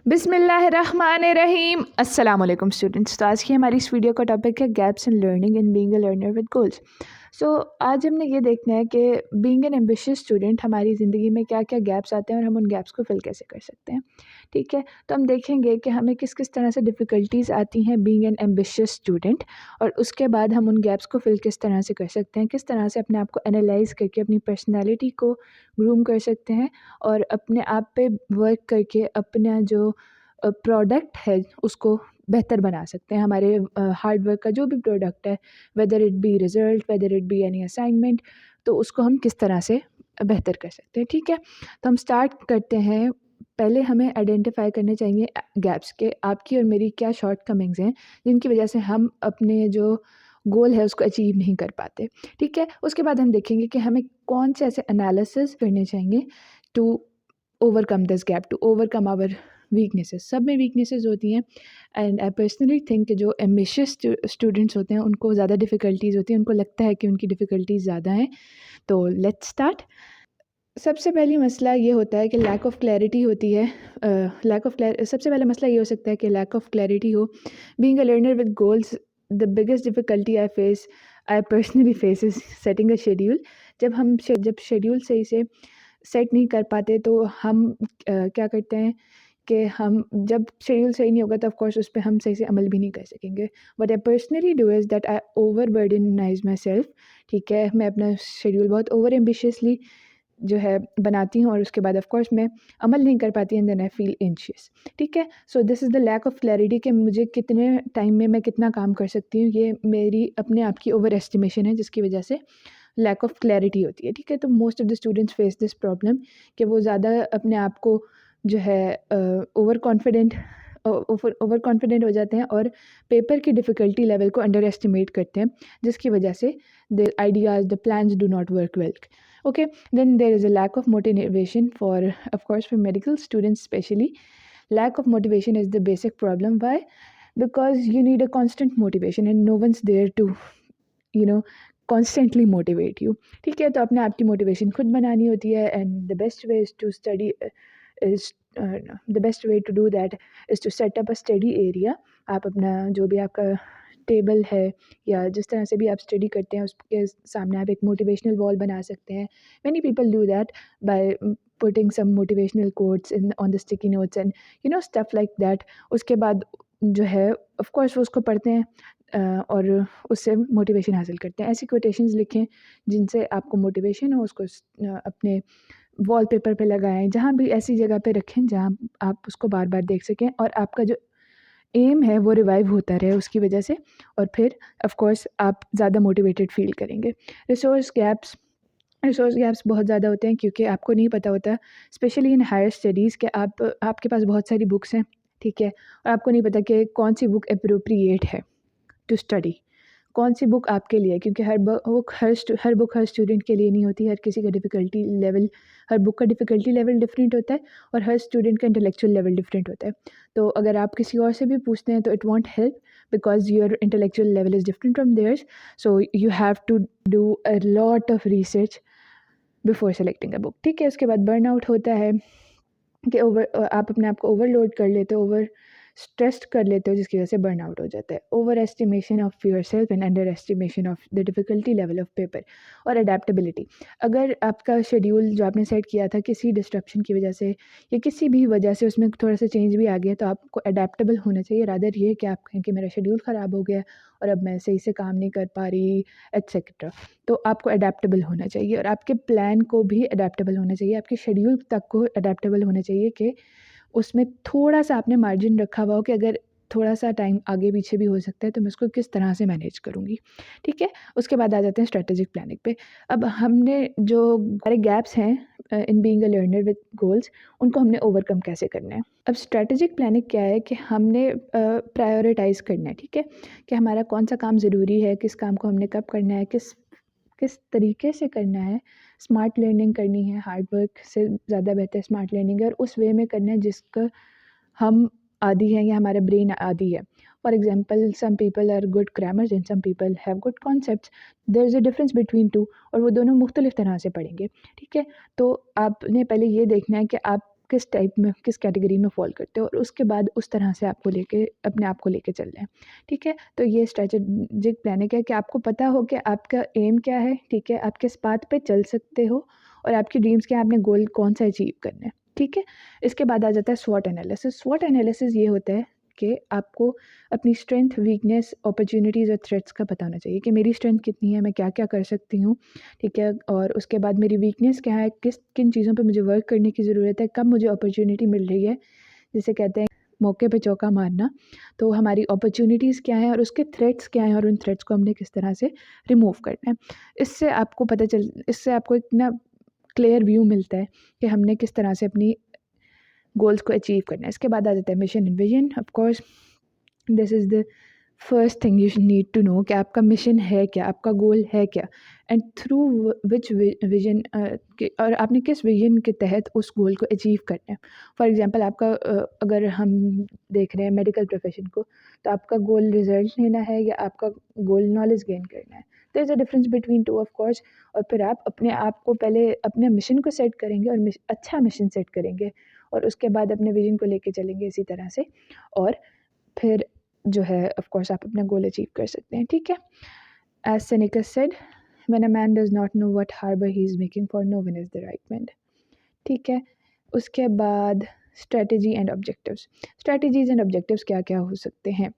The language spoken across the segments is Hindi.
बिस्मिल्लाहिर्रहमानिर्रहीम। अस्सलाम वालेकुम स्टूडेंट्स। तो आज की हमारी इस वीडियो का टॉपिक है gaps in learning and being a learner with goals. So आज हमने ये देखना है कि बीइंग एन एम्बिशियस स्टूडेंट हमारी ज़िंदगी में क्या क्या गैप्स आते हैं और हम उन गैप्स को फिल कैसे कर सकते हैं। ठीक है, तो हम देखेंगे कि हमें किस किस तरह से डिफ़िकल्टीज़ आती हैं बीइंग एन एम्बिशियस स्टूडेंट, और उसके बाद हम उन गैप्स को फिल किस तरह से कर सकते हैं, किस तरह से अपने आप को एनालाइज करके अपनी पर्सनैलिटी को ग्रूम कर सकते हैं और अपने आप पे वर्क करके अपना जो प्रोडक्ट है उसको बेहतर बना सकते हैं। हमारे हार्ड वर्क का जो भी प्रोडक्ट है, whether it be result, whether it be any assignment, तो उसको हम किस तरह से बेहतर कर सकते हैं। ठीक है, तो हम स्टार्ट करते हैं। पहले हमें आइडेंटिफ़ाई करने चाहिए गैप्स के आपकी और मेरी क्या शॉर्टकमिंग्स हैं, जिनकी वजह से हम अपने जो गोल है उसको अचीव नहीं कर पाते। ठीक है, उसके बाद हम देखेंगे कि हमें कौन से ऐसे एनालिसिस करने चाहिए to overcome this gap, to overcome our weaknesses. सब में वीकनेसेस होती हैं, एंड आई पर्सनली थिंक कि जो एम्बिशियस स्टूडेंट्स होते हैं उनको ज़्यादा डिफ़िकल्टीज़ होती हैं, उनको लगता है कि उनकी डिफ़िकल्टीज़ ज़्यादा हैं। तो लेट्स स्टार्ट। सबसे पहली मसला ये होता है कि लैक ऑफ़ क्लैरिटी होती है। सबसे पहला मसला ये हो सकता है कि लैक ऑफ़ क्लैरिटी हो। Being a learner with goals, the biggest difficulty I personally face is setting a schedule. जब शेड्यूल सही से सेट नहीं कर पाते तो हम क्या करते हैं कि हम जब शेड्यूल सही नहीं होगा तो ऑफ कोर्स उस पे हम सही से अमल भी नहीं कर सकेंगे। What I personally do is that I overburdenize my self. ठीक है, मैं अपना शेड्यूल बहुत ओवर एम्बिशियसली जो है बनाती हूँ और उसके बाद ऑफ कोर्स मैं अमल नहीं कर पाती and then I feel anxious. ठीक है, so this is the lack of clarity कि मुझे कितने टाइम में मैं कितना काम कर सकती हूँ, ये मेरी अपने आप की ओवर एस्टिमेशन है, जिसकी वजह से लैक ऑफ क्लैरिटी होती है। ठीक है, तो most of the students face this problem कि वो ज़्यादा अपने आप को जो है ओवर कॉन्फिडेंट हो जाते हैं और पेपर की डिफ़िकल्टी लेवल को अंडर एस्टिमेट करते हैं, जिसकी वजह से the ideas, the plans do not work well. Okay, then there is a lack of motivation of course, for medical students especially. Lack of motivation is the basic problem. Why? Because you need a constant motivation and no one's there to, you know, constantly motivate you. ठीक है, तो अपने आप की मोटिवेशन खुद बनानी होती है, and the best way is to study is the best way to do that is to set up a study area. आप अपना जो भी आपका टेबल है या जिस तरह से भी आप स्टडी करते हैं उसके सामने आप एक मोटिवेशनल वॉल बना सकते हैं। Many people do that by putting some motivational quotes in on the sticky notes and stuff like that. उसके बाद जो है ऑफ कोर्स वो उसको पढ़ते हैं और उससे मोटिवेशन हासिल करते हैं। ऐसी कोटेशंस लिखें जिनसे आपको मोटिवेशन हो, उसको अपने वॉलपेपर पे लगाएं, जहाँ भी ऐसी जगह पे रखें जहाँ आप उसको बार बार देख सकें और आपका जो एम है वो रिवाइव होता रहे उसकी वजह से, और फिर ऑफ कोर्स आप ज़्यादा मोटिवेटेड फील करेंगे। रिसोर्स गैप्स बहुत ज़्यादा होते हैं क्योंकि आपको नहीं पता होता, स्पेशली इन हायर स्टडीज़, कि आपके पास बहुत सारी बुक्स हैं। ठीक है, और आपको नहीं पता कि कौन सी बुक अप्रोप्रिएट है टू स्टडी, कौन सी बुक आपके लिए, क्योंकि हर बुक हर स्टूडेंट के लिए नहीं होती। हर बुक का डिफ़िकल्टी लेवल डिफरेंट होता है और हर स्टूडेंट का इंटेलेक्चुअल लेवल डिफरेंट होता है। तो अगर आप किसी और से भी पूछते हैं तो it won't help, because your intellectual level is different from theirs. So you have to do a lot of research before selecting a book. ठीक है, उसके बाद बर्नआउट होता है कि आप अपने आप को ओवरलोड कर लेते हो, ओवर स्ट्रेस्ड कर लेते हो, जिसकी वजह से बर्नआउट हो जाता है। Over estimation of your self and under estimation of the difficulty level of paper. और अडेप्टेबिलिटी, अगर आपका शेड्यूल जो आपने सेट किया था किसी डिस्ट्रप्शन की वजह से या किसी भी वजह से उसमें थोड़ा सा चेंज भी आ गया, तो आपको अडेप्टेबल होना चाहिए। रादर ये कि आप कहें कि मेरा शेड्यूल ख़राब हो गया और अब मैं सही से काम नहीं कर पा रही, एट्सेट्रा। तो आपको अडेप्टेबल होना चाहिए और आपके प्लान को भी अडेप्टेबल होना चाहिए, आपके शेड्यूल तक को अडेप्टेबल होना चाहिए कि उसमें थोड़ा-सा आपने मार्जिन रखा हुआ हो कि अगर थोड़ा-सा टाइम आगे पीछे भी हो सकता है तो मैं उसको किस तरह से मैनेज करूँगी। ठीक है? उसके बाद आ जाते हैं स्ट्रैटेजिक प्लानिंग पे। अब हमने जो हमारे गैप्स हैं in being a learner with goals, उनको हमने ओवरकम कैसे करना है। अब स्ट्रैटेजिक प्लानिंग क्या है कि हमने प्रायोरिटाइज़ करना है, ठीक है? कि हमारा कौन-सा काम ज़रूरी है, किस काम को हमने कब करना है, किस किस तरीके से करना है। स्मार्ट लर्निंग करनी है, हार्ड वर्क से ज़्यादा बेहतर स्मार्ट लर्निंग है, और उस वे में करना है जिसका हम आदी हैं या हमारा ब्रेन आदी है। For example, some people are good grammars and some people have good concepts, there is a difference between two, और वो दोनों मुख्तलिफ तरह से पढ़ेंगे। ठीक है, तो आपने पहले ये देखना है कि आप किस टाइप में, किस कैटेगरी में फॉल करते हो, और उसके बाद उस तरह से आपको लेके अपने आप को लेके चलना है। ठीक है, तो ये स्ट्रेटेजिक प्लानिंग है कि आपको पता हो कि आपका एम क्या है। ठीक है, आप किस पाथ पे चल सकते हो और आपकी ड्रीम्स क्या है, आपने गोल कौन सा अचीव करना है। ठीक है, इसके बाद आ जाता है स्वॉट एनालिसिस। स्वॉट एनालिसिस ये होता है कि आपको अपनी स्ट्रेंथ, वीकनेस, अपॉर्चुनिटीज़ और थ्रेट्स का पता होना चाहिए कि मेरी स्ट्रेंथ कितनी है, मैं क्या क्या कर सकती हूँ। ठीक है, और उसके बाद मेरी वीकनेस क्या है, किन चीज़ों पे मुझे वर्क करने की ज़रूरत है, कब मुझे अपॉर्चुनिटी मिल रही है, जिसे कहते हैं मौके पे चौका मारना। तो हमारी अपॉर्चुनिटीज़ क्या हैं और उसके थ्रेट्स क्या हैं, और उन थ्रेट्स को हमने किस तरह से रिमूव करना है। इससे आपको एक ना क्लियर व्यू मिलता है कि हमने किस तरह से अपनी गोल्स को अचीव करना है। इसके बाद आ जाता है mission and vision. Of course this is the first thing you need to know कि आपका मिशन है क्या, आपका गोल है क्या, एंड थ्रू विच विजन और आपने किस विजन के तहत उस गोल को अचीव करना है। फॉर एग्जांपल आपका अगर हम देख रहे हैं मेडिकल प्रोफेशन को, तो आपका गोल रिजल्ट लेना है या आपका गोल नॉलेज गेन करना है। There is a difference between two of course. और फिर आप अपने आप को पहले अपने मिशन को सेट करेंगे और अच्छा मिशन सेट करेंगे, और उसके बाद अपने विजन को लेके चलेंगे इसी तरह से, और फिर जो है ऑफ कोर्स आप अपना गोल अचीव कर सकते हैं। ठीक है, as Seneca said, when a man does not know what harbour he is making for, no one is the right man. ठीक है, उसके बाद strategy and objectives. Strategies and objectives क्या क्या हो सकते हैं।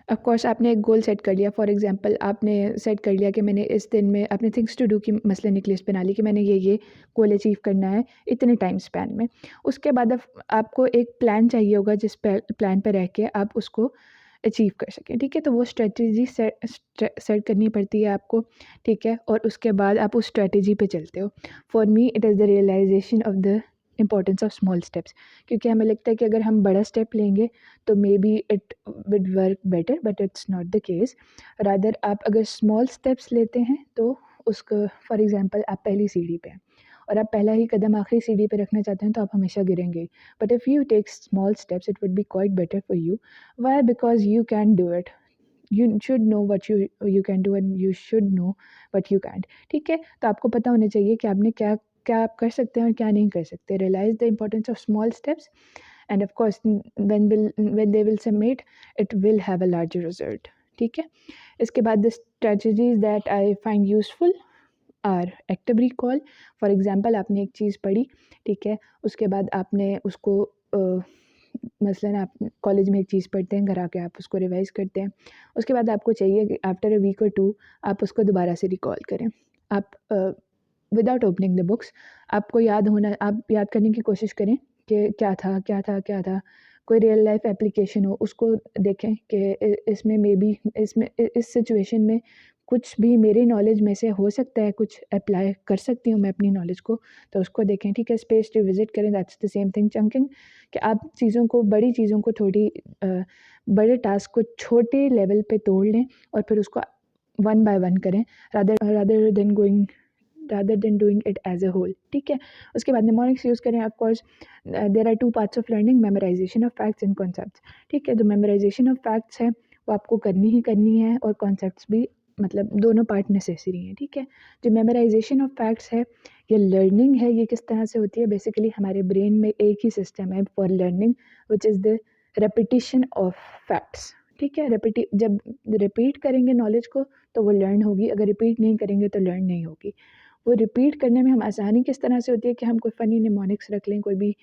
ऑफ कोर्स आपने एक गोल सेट कर लिया। फॉर एग्जांपल आपने सेट कर लिया कि मैंने इस दिन में अपने थिंग्स टू डू की मसलन एक लिस्ट बना ली कि मैंने ये गोल अचीव करना है इतने टाइम स्पैन में। उसके बाद आपको एक प्लान चाहिए होगा जिस प्लान पर रह के आप उसको अचीव कर सकें। ठीक है, तो वो स्ट्रेटजी सेट करनी पड़ती है आपको। ठीक है, और उसके बाद आप उस स्ट्रेटजी पे चलते हो। For me it is the realisation of the importance of small steps, क्योंकि हमें लगता है कि अगर हम बड़ा स्टेप लेंगे तो maybe it would work better, but it's not the case. Rather आप अगर स्मॉल स्टेप्स लेते हैं तो उसको, फॉर एग्जांपल आप पहली सीढ़ी पे हैं और आप पहला ही कदम आखिरी सीढ़ी पे रखना चाहते हैं तो आप हमेशा गिरेंगे। But if you take small steps it would be quite better for you. Why? Because you can do it. You should know what you can do and you should know what you can't. ठीक है, तो आपको पता होना चाहिए कि आपने क्या क्या आप कर सकते हैं और क्या नहीं कर सकते। Realise the importance of small steps, and of course when they will submit, it will have a larger result. ठीक है, इसके बाद the strategies that I find useful are active recall. For example आपने एक चीज़ पढ़ी, ठीक है, उसके बाद आपने उसको मसलन आप कॉलेज में एक चीज़ पढ़ते हैं, घर आके आप उसको रिवाइज करते हैं। उसके बाद आपको चाहिए कि आफ्टर अ वीक और टू आप उसको दोबारा से रिकॉल करें। आप विदाउट ओपनिंग द बुक्स आपको आप याद करने की कोशिश करें कि क्या था क्या था क्या था। कोई रियल लाइफ एप्लीकेशन हो उसको देखें कि इसमें मे बी इसमें इस सिचुएशन में कुछ भी मेरी नॉलेज में से हो सकता है, कुछ अप्लाई कर सकती हूँ मैं अपनी नॉलेज को, तो उसको देखें। ठीक है, स्पेस रिविजिट करें, that's the same thing chunking, कि आप बड़ी चीज़ों को बड़े टास्क को छोटे लेवल पे तोड़ लें और फिर उसको वन बाय वन करें, rather than doing it as a whole. ठीक है, उसके बाद निमोनिक्स यूज़ करें। Of course there are two parts of learning, memorisation of facts and concepts. ठीक है, तो मेमोराइजेशन ऑफ फैक्ट्स है वो आपको करनी ही करनी है, और कॉन्सेप्ट्स भी, मतलब दोनों पार्ट नेसेसरी हैं। ठीक है, जो मेमोराइजेशन ऑफ फैक्ट्स है, ये लर्निंग है, ये किस तरह से होती है। बेसिकली हमारे ब्रेन में एक ही सिस्टम है for learning, which is the repetition of facts. ठीक है, जब रिपीट करेंगे नॉलेज को तो वो लर्न होगी, अगर रिपीट नहीं करेंगे तो लर्न नहीं होगी। वो रिपीट करने में हम आसानी किस तरह से होती है कि हम कोई फ़नी निमोनिक्स रख लें, कोई भी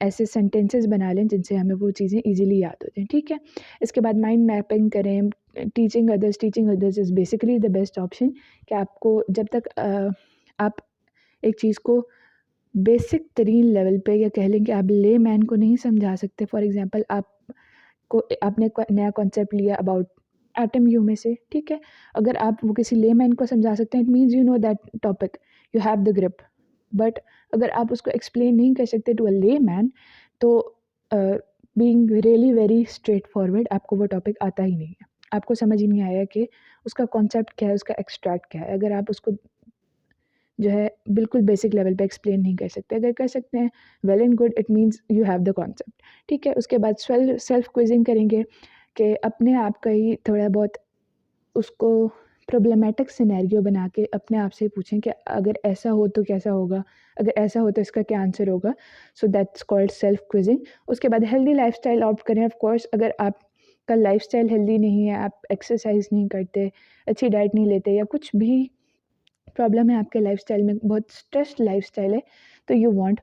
ऐसे सेंटेंसेस बना लें जिनसे हमें वो चीज़ें ईजिली याद होती हैं। ठीक है, इसके बाद माइंड मैपिंग करें। Teaching others is basically the best option, कि आपको जब तक आप एक चीज़ को बेसिक तरीन लेवल पे, या कह लें कि आप ले मैन को नहीं समझा सकते। फॉर एग्जांपल आपने नया कॉन्सेप्ट लिया अबाउट एटम यू में से, ठीक है, अगर आप वो किसी लेमैन को समझा सकते हैं, it means you know that topic, you have the grip. But अगर आप उसको एक्सप्लेन नहीं कर सकते टू अ लेमैन, तो being really very straight forward, आपको वो टॉपिक आता ही नहीं है, आपको समझ ही नहीं आया कि उसका कॉन्सेप्ट क्या है, उसका एक्सट्रैक्ट क्या है, अगर आप उसको जो है बिल्कुल बेसिक लेवल पे एक्सप्लेन नहीं कर सकते। अगर कर सकते हैं, well and good, it means you have the concept. ठीक है, उसके बाद सेल्फ क्विजिंग करेंगे कि अपने आप का ही थोड़ा बहुत उसको प्रॉब्लमेटिक सिनेरियो बना के अपने आप से पूछें कि अगर ऐसा हो तो कैसा होगा, अगर ऐसा हो तो इसका क्या आंसर होगा। So that's called self quizzing. उसके बाद हेल्दी लाइफस्टाइल ऑप्ट करें। ऑफ कोर्स अगर आपका लाइफस्टाइल हेल्दी नहीं है, आप एक्सरसाइज नहीं करते, अच्छी डाइट नहीं लेते, या कुछ भी प्रॉब्लम है आपके लाइफस्टाइल में, बहुत स्ट्रेस्ड लाइफस्टाइल है, तो you want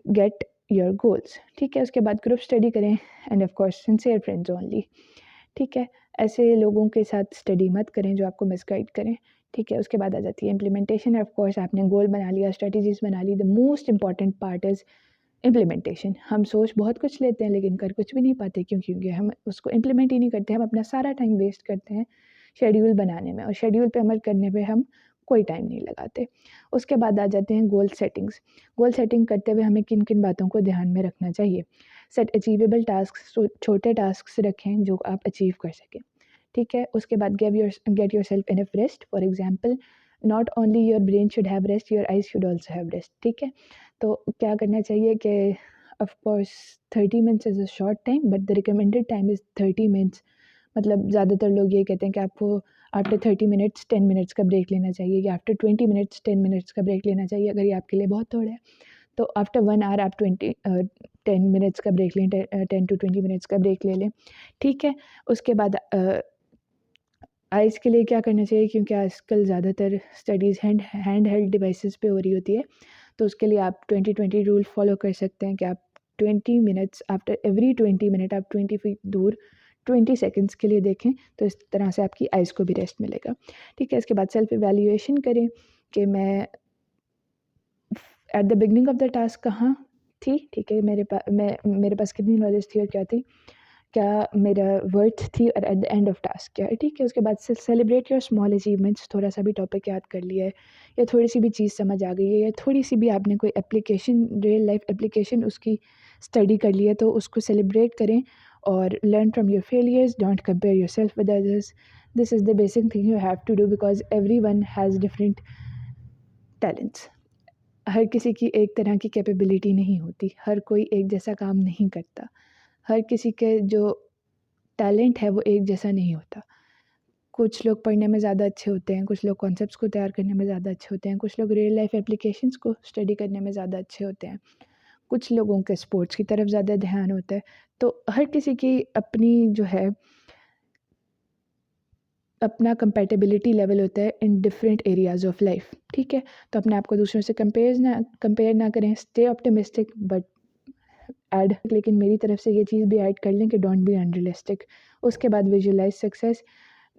get your goals. ठीक है, उसके बाद ग्रुप स्टडी करें and of course sincere friends only. ठीक है, ऐसे लोगों के साथ स्टडी मत करें जो आपको मिसगाइड करें। ठीक है, उसके बाद आ जाती है इम्प्लीमेंटेशन। ऑफ कोर्स आपने गोल बना लिया, स्ट्रेटजीज बना ली, the most important part is implementation. हम सोच बहुत कुछ लेते हैं लेकिन कर कुछ भी नहीं पाते, क्योंकि हम उसको इम्प्लीमेंट ही नहीं करते। हम अपना सारा टाइम वेस्ट करते हैं शेड्यूल बनाने में, और शेड्यूल पे अमल करने पे हम कोई टाइम नहीं लगाते। उसके बाद आ जाते हैं गोल सेटिंग्स। गोल सेटिंग करते हुए हमें किन किन बातों को ध्यान में रखना चाहिए। सेट अचीवेबल टास्क, छोटे टास्क रखें जो आप अचीव कर सकें। ठीक है, उसके बाद get your self enough rest. For example, not only your brain should have rest, your eyes should also have rest. ठीक है, तो क्या करना चाहिए कि of course 30 minutes is a short time but the recommended time is 30 minutes. मतलब ज़्यादातर लोग ये कहते हैं कि आपको आफ्टर 30 मिनट्स 10 मिनट्स का ब्रेक लेना चाहिए, या आफ्टर 20 मिनट्स 10 मिनट्स का ब्रेक लेना चाहिए। अगर ये आपके लिए बहुत थोड़ा है तो आफ्टर 1 आवर आप 10 मिनट्स का ब्रेक लें, 10 to 20 मिनट्स का ब्रेक ले लें। ठीक है, उसके बाद आइज़ के लिए क्या करना चाहिए, क्योंकि आजकल ज़्यादातर स्टडीज़ हैंड हेल्ड डिवाइसेस पे हो रही होती है, तो उसके लिए आप 20-20 रूल फॉलो कर सकते हैं कि आप 20 मिनट्स, आफ्टर एवरी 20 मिनट आप 20 फीट दूर 20 सेकंड्स के लिए देखें, तो इस तरह से आपकी आइज़ को भी रेस्ट मिलेगा। ठीक है, इसके बाद सेल्फ इवैल्यूएशन करें कि मैं at the beginning of the task कहाँ थी। ठीक है, मेरे पास कितनी नॉलेज थी और क्या थी, क्या मेरा वर्थ थी, और at the end of task क्या है। ठीक है, उसके बाद से सेलिब्रेट योर स्मॉल अचीवमेंट्स। थोड़ा सा भी टॉपिक याद कर लिया है, या थोड़ी सी भी चीज़ समझ आ गई है, या थोड़ी सी भी आपने कोई एप्लीकेशन, रियल लाइफ एप्लीकेशन उसकी स्टडी कर ली है, तो उसको सेलिब्रेट करें और learn from your failures. Don't compare your self with others. This is the basic thing you have to do, because every one has different talents. हर किसी की एक तरह की कैपेबिलिटी नहीं होती, हर कोई एक जैसा काम नहीं करता, हर किसी के जो टैलेंट है वो एक जैसा नहीं होता। कुछ लोग पढ़ने में ज़्यादा अच्छे होते हैं, कुछ लोग कॉन्सेप्ट्स को तैयार करने में ज़्यादा अच्छे होते हैं, कुछ लोग रियल लाइफ एप्लीकेशंस को स्टडी करने में ज़्यादा अच्छे होते हैं, कुछ लोगों के स्पोर्ट्स की तरफ ज़्यादा ध्यान होता है। तो हर किसी की अपनी जो है अपना कंपैटिबिलिटी लेवल होता है in different areas of life. ठीक है, तो अपने आप को दूसरों से कंपेयर ना करें। स्टे ऑप्टिमिस्टिक बट ऐड, लेकिन मेरी तरफ से ये चीज़ भी ऐड कर लें कि डोंट बी अनरियलिस्टिक। उसके बाद विजुअलाइज सक्सेस,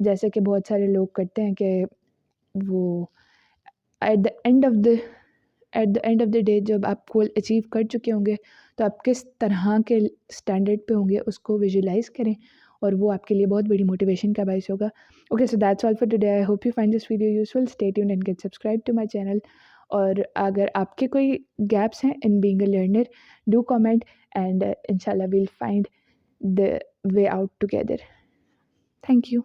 जैसे कि बहुत सारे लोग करते हैं कि वो at the end of the day जब आप गोल अचीव कर चुके होंगे तो आप किस तरह के स्टैंडर्ड पे होंगे उसको विजुलाइज करें, और वो आपके लिए बहुत बड़ी मोटिवेशन का बायस होगा। Okay, so that's all for today. I hope you find this video useful. Stay tuned and get subscribe to my channel. और अगर आपके कोई गैप्स हैं in being a learner, do comment and इंशाल्लाह we'll find the way out together. Thank you.